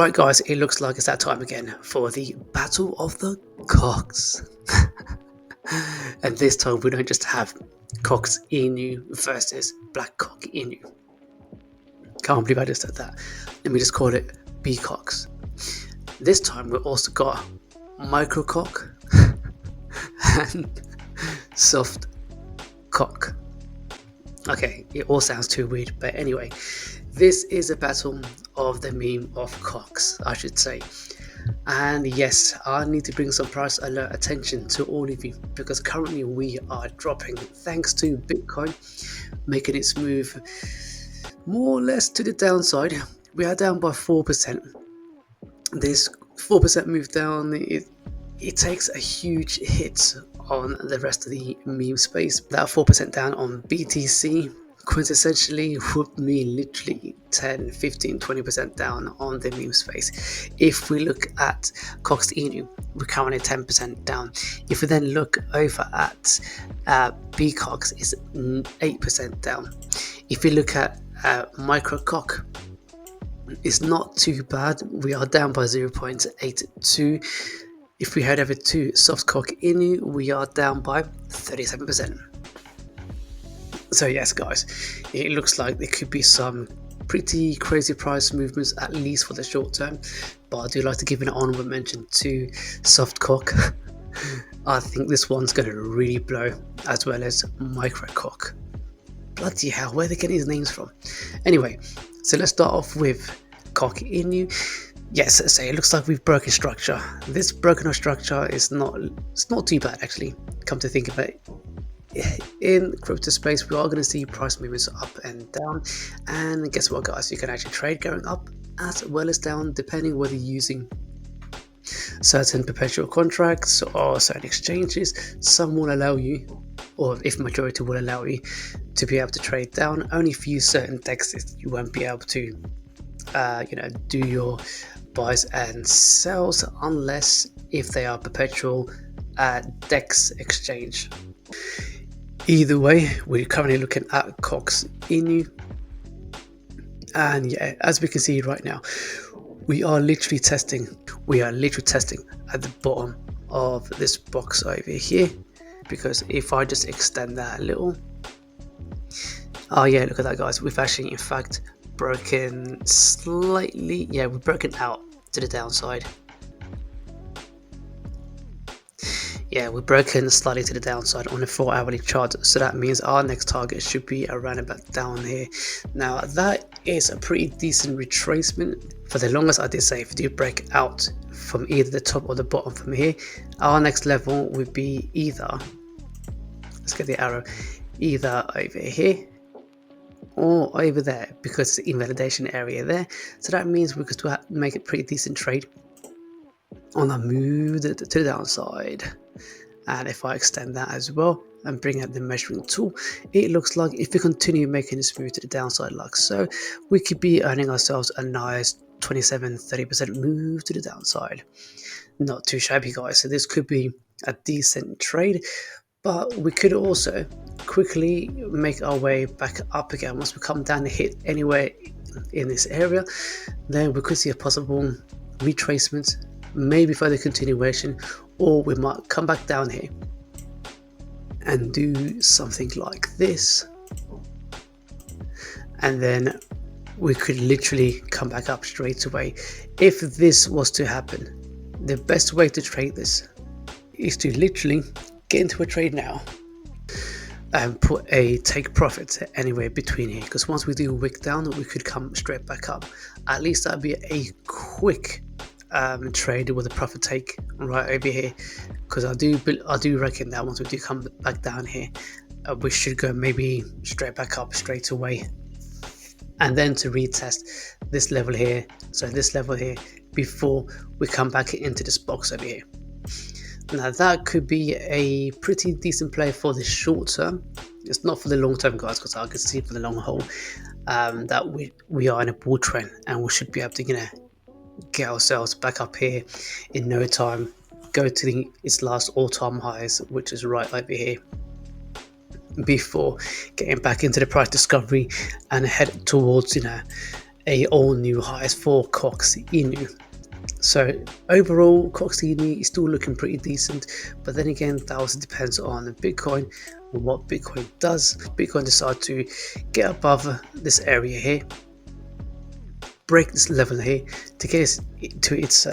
Right guys, it looks like it's that time again for the Battle of the Cocks. And this time we don't just have Coqinu versus Black Coqinu. Can't believe I just said that. Let me just call it BCOQs. This time we've also got microcoq and softcoq. Okay, it all sounds too weird, but anyway, this is a battle of the meme of cocks, I should say. And yes, I need to bring some price alert attention to all of you, because currently we are dropping thanks to Bitcoin making its move more or less to the downside. We are down by 4%. This 4% move down, it takes a huge hit on the rest of the meme space. That 4% down on BTC quintessentially would mean literally 10, 15, 20% down on the meme space. If we look at Coqinu, we're currently 10% down. If we then look over at BCOQs, it's 8% down. If we look at microcoq, it's not too bad. We are down by 0.82. If we head over to softcoqinu, we are down by 37%. So yes guys, it looks like there could be some pretty crazy price movements, at least for the short term, but I do like to give an honorable mention to softcoq. I think this one's going to really blow, as well as microcoq. Bloody hell, where are they getting these names from? Anyway, so let's start off with coqinu. Yes, so it looks like we've broken structure. This broken structure is not too bad actually, come to think of it. In crypto space, we are going to see price movements up and down, and guess what guys, you can actually trade going up as well as down, depending whether you're using certain perpetual contracts or certain exchanges. Some will allow you, or if majority will allow you, to be able to trade down. Only if you use certain dexes you won't be able to do your buys and sells, unless if they are perpetual dex exchange. Either way, we're currently looking at Coqinu, and yeah, as we can see right now, we are literally testing at the bottom of this box over here, because if I just extend that a little, oh yeah, look at that guys, we've actually in fact broken slightly, yeah, we've broken out to the downside. Yeah, we're broken slightly to the downside on a 4-hourly chart, so that means our next target should be around about down here. Now that is a pretty decent retracement. For the longest, I did say if we do break out from either the top or the bottom from here, our next level would be either, let's get the arrow, either over here or over there, because it's the invalidation area there. So that means we could make a pretty decent trade on a move to the downside. And if I extend that as well and bring out the measuring tool, it looks like if we continue making this move to the downside like so, we could be earning ourselves a nice 27-30% move to the downside. Not too shabby guys, so this could be a decent trade, but we could also quickly make our way back up again. Once we come down and hit anywhere in this area, then we could see a possible retracement, maybe further continuation, or we might come back down here and do something like this, and then we could literally come back up straight away. If this was to happen, the best way to trade this is to literally get into a trade now and put a take profit anywhere between here, because once we do a wick down, we could come straight back up. At least that'd be a quick trade with a profit take right over here, because I do reckon that once we do come back down here, we should go maybe straight back up straight away, and then to retest this level here, so this level here, before we come back into this box over here. Now that could be a pretty decent play for the short term. It's not for the long term guys, because I can see for the long haul that we are in a bull trend, and we should be able to get ourselves back up here in no time, go to its last all-time highs, which is right over here, before getting back into the price discovery and head towards a all new highs for COQinu. So overall, COQinu is still looking pretty decent, but then again, that also depends on Bitcoin and what Bitcoin does. Bitcoin decides to get above this area here, break this level here to get it to its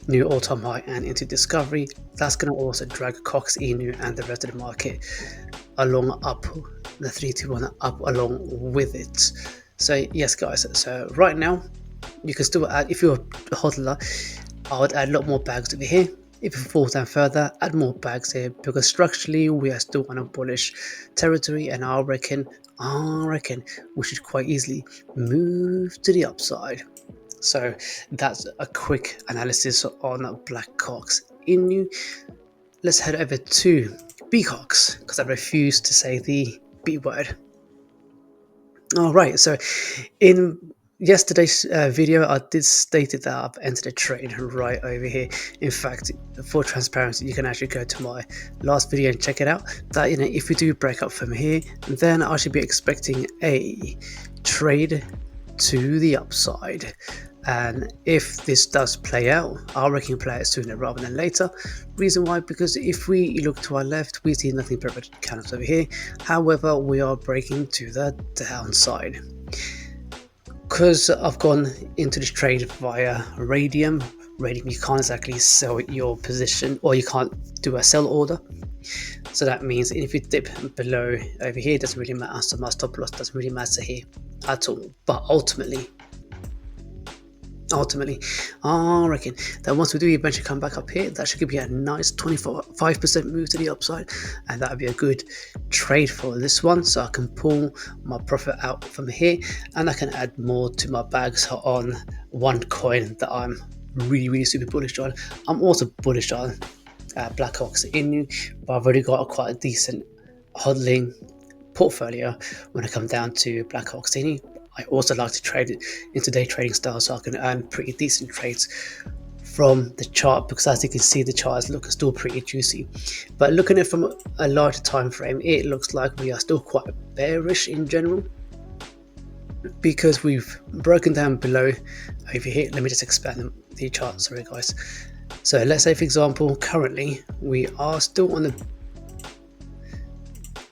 new all-time high and into discovery. That's going to also drag COQinu and the rest of the market along up, the 321 up along with it. So yes guys, so right now you can still add, if you're a hodler, I would add a lot more bags over here. If it falls down further, add more bags here, because structurally we are still on a bullish territory, and I reckon we should quite easily move to the upside. So that's a quick analysis on Black COQinu. Let's head over to BCOQs, because I refuse to say the B word. Alright, so in yesterday's video I did state that I've entered a trade right over here. In fact, for transparency, you can actually go to my last video and check it out. That, you know, if we do break up from here, then I should be expecting a trade to the upside. And if this does play out, I reckon play it sooner rather than later. Reason why? Because if we look to our left, we see nothing but red candles over here. However, we are breaking to the downside. Because I've gone into this trade via Radium, you can't exactly sell your position, or you can't do a sell order. So that means if you dip below over here, it doesn't really matter. So my stop loss doesn't really matter here at all. But ultimately, I reckon that once we do eventually come back up here, that should give you a nice 25% move to the upside, and that would be a good trade for this one. So I can pull my profit out from here, and I can add more to my bags on one coin that I'm really super bullish on. I'm also bullish on Black COQinu, but I've already got quite a decent hodling portfolio when I come down to Black COQinu. I also like to trade it into day trading style, so I can earn pretty decent trades from the chart, because as you can see, the charts look still pretty juicy. But looking at it from a larger time frame, it looks like we are still quite bearish in general, because we've broken down below over here. Let me just expand the chart, sorry guys. So let's say, for example, currently we are still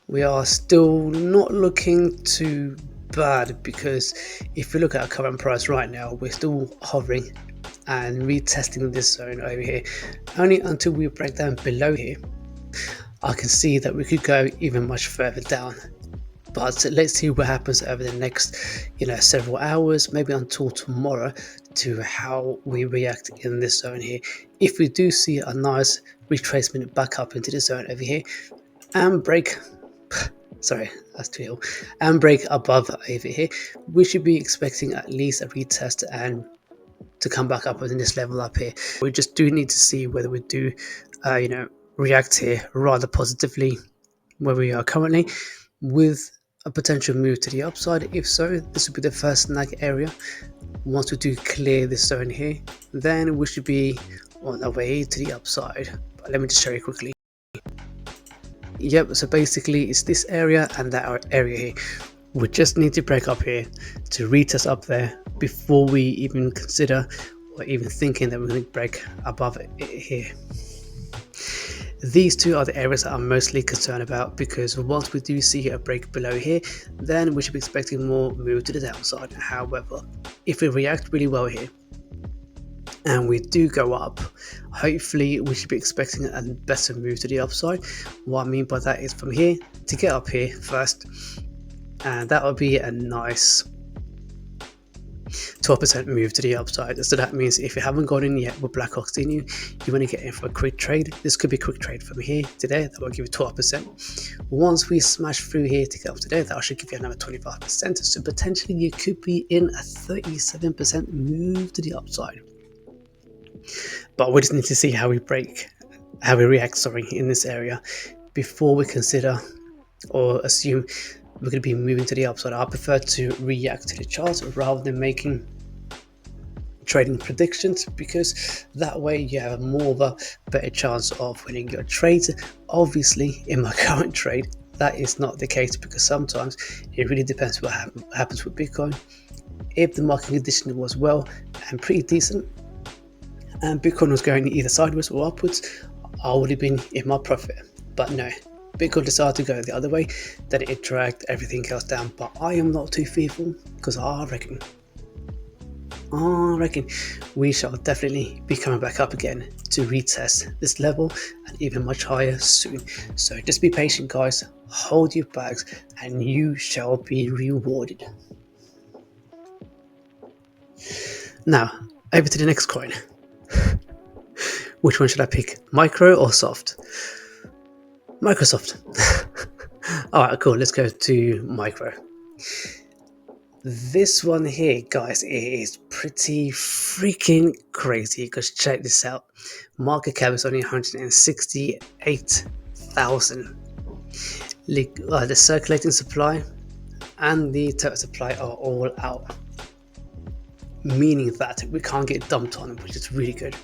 not looking too bad, because if we look at our current price right now, we're still hovering and retesting this zone over here. Only until we break down below here, I can see that we could go even much further down. But let's see what happens over the next, several hours, maybe until tomorrow, to how we react in this zone here. If we do see a nice retracement back up into the zone over here and break sorry, that's too ill, and break above over here, we should be expecting at least a retest and to come back up within this level up here. We just do need to see whether we do react here rather positively where we are currently, with a potential move to the upside. If so, this would be the first snag area. Once we do clear this zone here, then we should be on our way to the upside. But let me just show you quickly. Yep, so basically it's this area and that area here. We just need to break up here to retest up there before we even consider or even thinking that we're going to break above it here. These two are the areas that I'm mostly concerned about, because once we do see a break below here, then we should be expecting more move to the downside. However, if we react really well here and we do go up, hopefully we should be expecting a better move to the upside. What I mean by that is from here to get up here first, and that would be a nice 12% move to the upside. So that means if you haven't got in yet with Black COQinu, you want to get in for a quick trade. This could be a quick trade from here to there, that will give you 12%. Once we smash through here to get up to there, that should give you another 25%. So potentially you could be in a 37% move to the upside. But we just need to see how we react in this area before we consider or assume we're going to be moving to the upside. I prefer to react to the charts rather than making trading predictions, because that way you have more of a better chance of winning your trades. Obviously, in my current trade, that is not the case, because sometimes it really depends what happens with Bitcoin. if the market condition was well and pretty decent, and Bitcoin was going either sideways or upwards, I would have been in my profit. But no, Bitcoin decided to go the other way, then it dragged everything else down. But I am not too fearful, because I reckon we shall definitely be coming back up again to retest this level and even much higher soon. So just be patient, guys, hold your bags, and you shall be rewarded. Now, over to the next coin. Which one should I pick, micro or soft? Microsoft. Alright, cool, let's go to micro. This one here, guys, it is pretty freaking crazy, because check this out. Market cap is only 168,000. The circulating supply and the total supply are all out, meaning that we can't get dumped on, which is really good.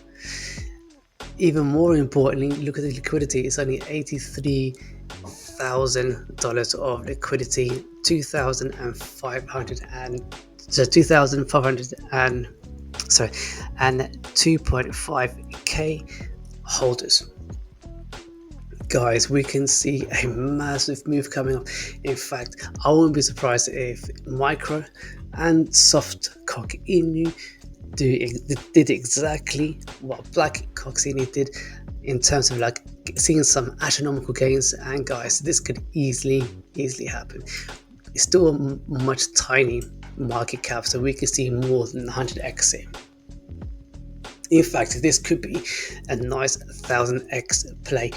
Even more importantly, look at the liquidity. It's only $83,000 of liquidity, 2,500 and 2.5k holders. Guys, we can see a massive move coming up. In fact, I wouldn't be surprised if micro and softcoqinu did exactly what BCOQ did, in terms of like seeing some astronomical gains. And guys, this could easily happen. It's still a much tiny market cap, so we could see more than 100x here. In fact, this could be a nice 1000x play.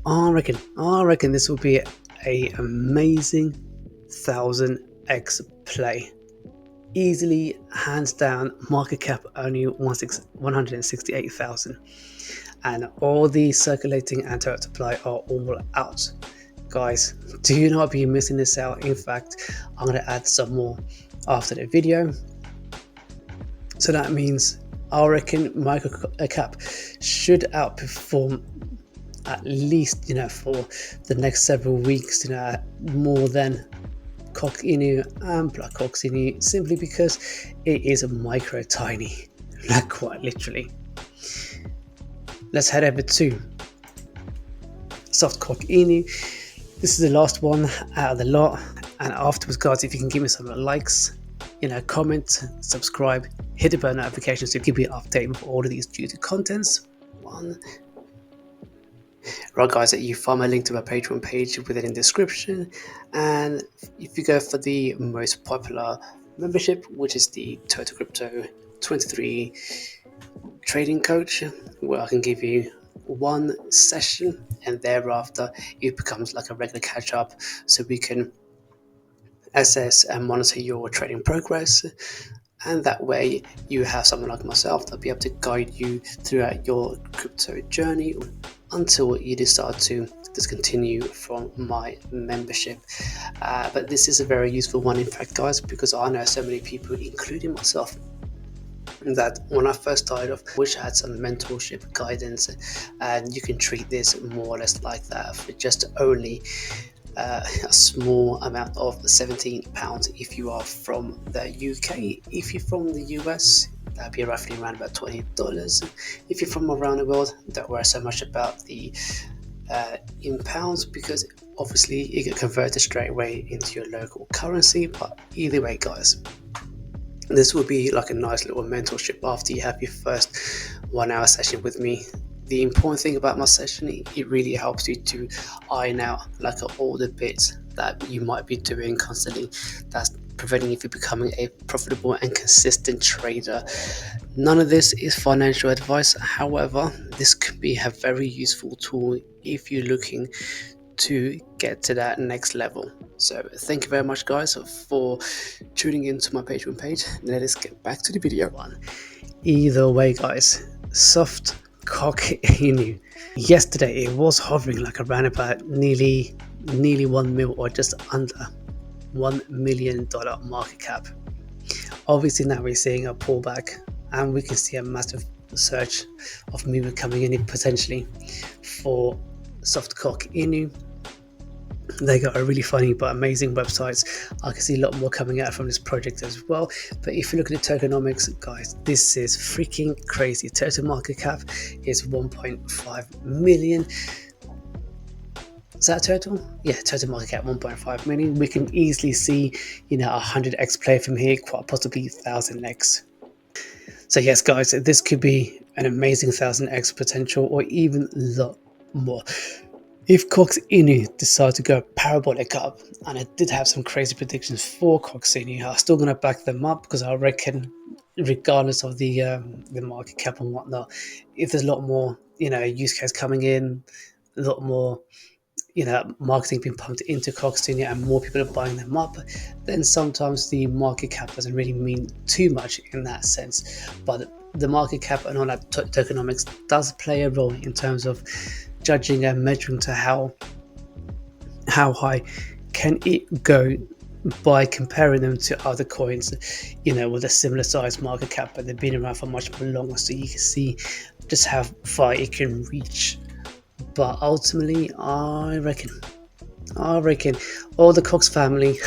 I reckon this will be a amazing 1000x play. Easily, hands down, market cap only 168,000, and all the circulating and total supply are all out. Guys, do not be missing this out. In fact, I'm going to add some more after the video. So that means I reckon microcap should outperform at least, for the next several weeks, more than COQinu and BCOQ, simply because it is a micro tiny, like quite literally. Let's head over to SOFTCOQinu. This is the last one out of the lot, and afterwards, guys, if you can give me some likes, comment, subscribe, hit the bell notifications to keep you updated with all of these juicy contents. Right, guys, you find my link to my Patreon page within the description, and if you go for the most popular membership, which is the Total Crypto 23 Trading Coach, where I can give you one session, and thereafter it becomes like a regular catch up, so we can assess and monitor your trading progress. And that way you have someone like myself that'll be able to guide you throughout your crypto journey until you decide to discontinue from my membership. But this is a very useful one, in fact, guys, because I know so many people, including myself, that when I first started off, wish I had some mentorship guidance, and you can treat this more or less like that for just only a small amount of £17 if you are from the UK. If you're from the US, that'd be roughly around about $20. If you're from around the world, don't worry so much about the in pounds, because obviously you get converted straight away into your local currency. But either way, guys, this will be like a nice little mentorship after you have your first 1 hour session with me. The important thing about my session, it really helps you to iron out like all the bits that you might be doing constantly that's preventing you from becoming a profitable and consistent trader. None of this is financial advice. However, this could be a very useful tool if you're looking to get to that next level. So thank you very much, guys, for tuning into my Patreon page. Let us get back to the video. Either way, guys, SOFTCOQinu. Yesterday it was hovering like around about nearly 1 mil, or just under $1 million market cap. Obviously now we're seeing a pullback, and we can see a massive surge of movement coming in potentially for SOFTCOQinu. They got a really funny but amazing websites. I can see a lot more coming out from this project as well. But if you look at the tokenomics, guys, this is freaking crazy. Total market cap is 1.5 million. Is that total? Yeah, total market cap 1.5 million. We can easily see, 100x play from here, quite possibly 1000x. So yes, guys, this could be an amazing 1000x potential, or even a lot more. If COQinu decides to go parabolic up, and I did have some crazy predictions for COQinu, I'm still going to back them up because I reckon, regardless of the market cap and whatnot, if there's a lot more use case coming in, a lot more marketing being pumped into COQinu and more people are buying them up, then sometimes the market cap doesn't really mean too much in that sense. But the market cap and all that tokenomics does play a role in terms of judging and measuring to how high can it go by comparing them to other coins, with a similar size market cap, but they've been around for much more longer, so you can see just how far it can reach. But ultimately, I reckon all the Cox family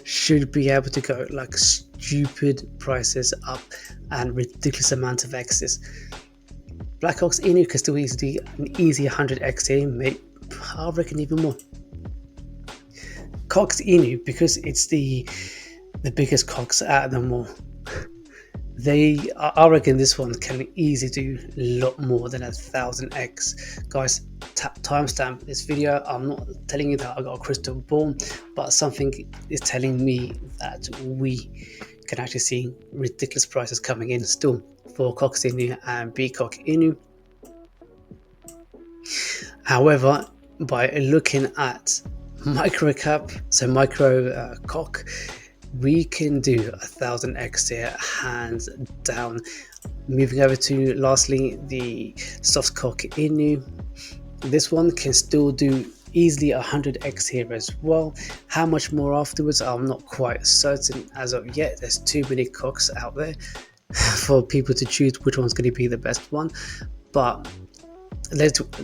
should be able to go like stupid prices up and ridiculous amount of X's. Blackhawks Inu can still easily an easy 100x here, mate. I reckon even more. Cox Inu, because it's the biggest Cox out of them all. I reckon this one can easily do a lot more than 1000x. Guys, timestamp this video. I'm not telling you that I got a crystal ball, but something is telling me that we can actually see ridiculous prices coming in still for COQinu and BCOQinu. However, by looking at microcap, so microcoq, we can do 1000x here, hands down. Moving over to lastly the softcoqinu, this one can still do easily 100x here as well. How much more afterwards, I'm not quite certain as of yet. There's too many coqs out there for people to choose which one's going to be the best one, but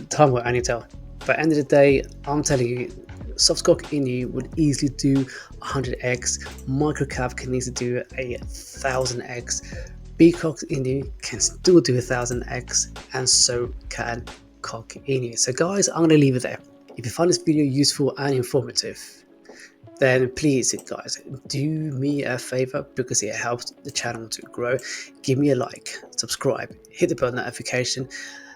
time will only tell. By the end of the day, I'm telling you, SOFTCOQinu would easily do 100x, microcap can easily do 1000x, BCOQinu can still do 1000x, and so can COQinu. So guys, I'm going to leave it there. If you find this video useful and informative, then please guys, do me a favor, because it helps the channel to grow. Give me a like, subscribe, hit the bell notification,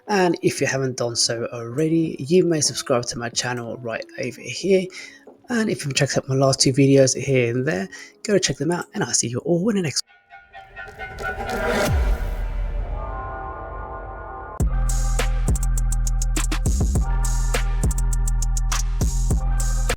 and if you haven't done so already, you may subscribe to my channel right over here. And if you've checked out my last two videos here and there, go check them out, and I'll see you all in the next one.